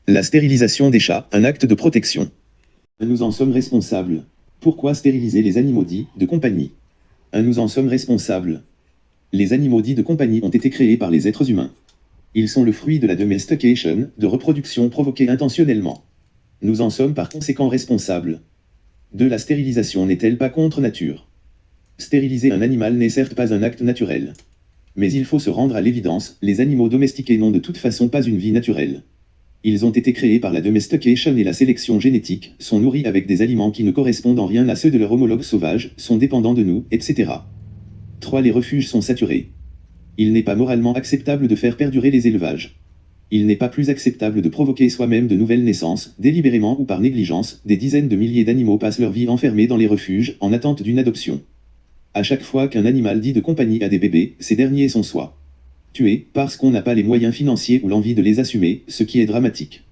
La stérilisation des chats, un acte de protection. Nous en sommes responsables. Pourquoi stériliser les animaux dits de compagnie? Nous en sommes responsables. Les animaux dits de compagnie ont été créés par les êtres humains. Ils sont le fruit de la domestication, de reproduction provoquée intentionnellement. Nous en sommes par conséquent responsables. La stérilisation n'est-elle pas contre nature? Stériliser un animal n'est certes pas un acte naturel. Mais il faut se rendre à l'évidence, les animaux domestiqués n'ont de toute façon pas une vie naturelle. Ils ont été créés par la domestication et la sélection génétique, sont nourris avec des aliments qui ne correspondent en rien à ceux de leurs homologues sauvages, sont dépendants de nous, etc. 3. Les refuges sont saturés. Il n'est pas moralement acceptable de faire perdurer les élevages. Il n'est pas plus acceptable de provoquer soi-même de nouvelles naissances, délibérément ou par négligence. Des dizaines de milliers d'animaux passent leur vie enfermés dans les refuges, en attente d'une adoption. À chaque fois qu'un animal dit de compagnie a des bébés, ces derniers sont soit tués, parce qu'on n'a pas les moyens financiers ou l'envie de les assumer, ce qui est dramatique.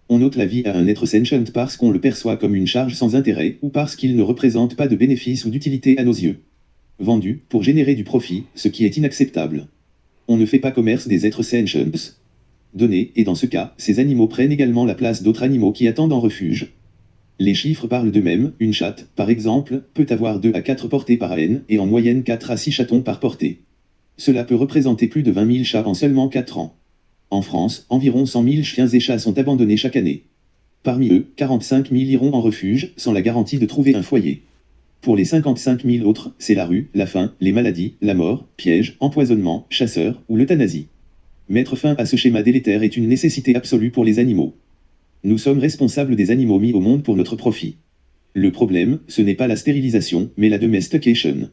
On ôte la vie à un être sentient parce qu'on le perçoit comme une charge sans intérêt, ou parce qu'il ne représente pas de bénéfice ou d'utilité à nos yeux. Vendu, pour générer du profit, ce qui est inacceptable. On ne fait pas commerce des êtres sentients. Donné, et dans ce cas, ces animaux prennent également la place d'autres animaux qui attendent en refuge. Les chiffres parlent d'eux-mêmes, une chatte, par exemple, peut avoir 2 à 4 portées par reine, et en moyenne 4 à 6 chatons par portée. Cela peut représenter plus de 20 000 chats en seulement 4 ans. En France, environ 100 000 chiens et chats sont abandonnés chaque année. Parmi eux, 45 000 iront en refuge, sans la garantie de trouver un foyer. Pour les 55 000 autres, c'est la rue, la faim, les maladies, la mort, piège, empoisonnement, chasseurs, ou l'euthanasie. Mettre fin à ce schéma délétère est une nécessité absolue pour les animaux. Nous sommes responsables des animaux mis au monde pour notre profit. Le problème, ce n'est pas la stérilisation, mais la domestication.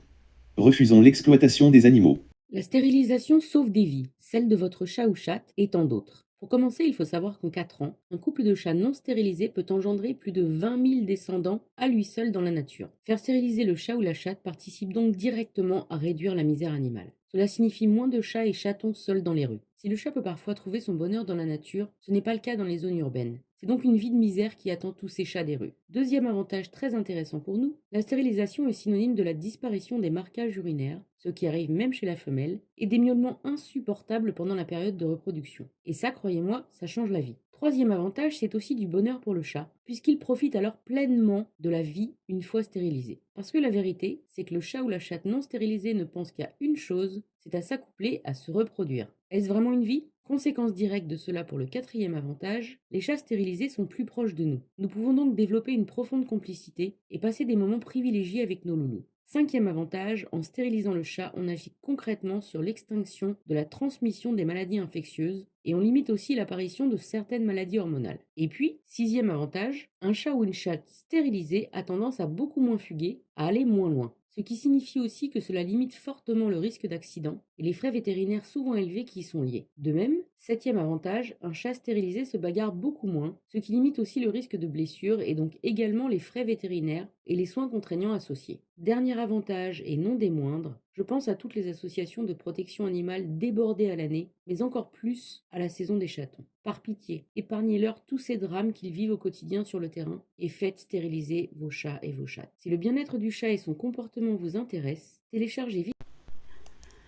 Refusons l'exploitation des animaux. La stérilisation sauve des vies, celle de votre chat ou chatte et tant d'autres. Pour commencer, il faut savoir qu'en 4 ans, un couple de chats non stérilisés peut engendrer plus de 20 000 descendants à lui seul dans la nature. Faire stériliser le chat ou la chatte participe donc directement à réduire la misère animale. Cela signifie moins de chats et chatons seuls dans les rues. Si le chat peut parfois trouver son bonheur dans la nature, ce n'est pas le cas dans les zones urbaines. C'est donc une vie de misère qui attend tous ces chats des rues. Deuxième avantage très intéressant pour nous, la stérilisation est synonyme de la disparition des marquages urinaires, ce qui arrive même chez la femelle, et des miaulements insupportables pendant la période de reproduction. Et ça, croyez-moi, ça change la vie. Troisième avantage, c'est aussi du bonheur pour le chat, puisqu'il profite alors pleinement de la vie une fois stérilisé. Parce que la vérité, c'est que le chat ou la chatte non stérilisée ne pense qu'à une chose, c'est à s'accoupler, à se reproduire. Est-ce vraiment une vie? Conséquence directe de cela pour le quatrième avantage, les chats stérilisés sont plus proches de nous. Nous pouvons donc développer une profonde complicité et passer des moments privilégiés avec nos loulous. Cinquième avantage, en stérilisant le chat, on agit concrètement sur l'extinction de la transmission des maladies infectieuses et on limite aussi l'apparition de certaines maladies hormonales. Et puis, sixième avantage, un chat ou une chatte stérilisée a tendance à beaucoup moins fuguer, à aller moins loin. Ce qui signifie aussi que cela limite fortement le risque d'accident et les frais vétérinaires souvent élevés qui y sont liés. De même, septième avantage, un chat stérilisé se bagarre beaucoup moins, ce qui limite aussi le risque de blessure et donc également les frais vétérinaires et les soins contraignants associés. Dernier avantage et non des moindres, je pense à toutes les associations de protection animale débordées à l'année, mais encore plus à la saison des chatons. Par pitié, épargnez-leur tous ces drames qu'ils vivent au quotidien sur le terrain et faites stériliser vos chats et vos chattes. Si le bien-être du chat et son comportement vous intéressent, téléchargez vite.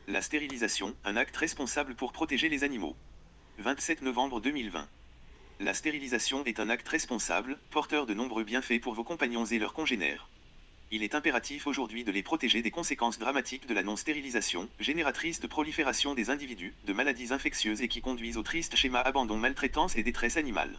La stérilisation, un acte responsable pour protéger les animaux. 27 novembre 2020. La stérilisation est un acte responsable, porteur de nombreux bienfaits pour vos compagnons et leurs congénères. Il est impératif aujourd'hui de les protéger des conséquences dramatiques de la non-stérilisation, génératrice de prolifération des individus, de maladies infectieuses et qui conduisent au triste schéma abandon, maltraitance et détresse animale.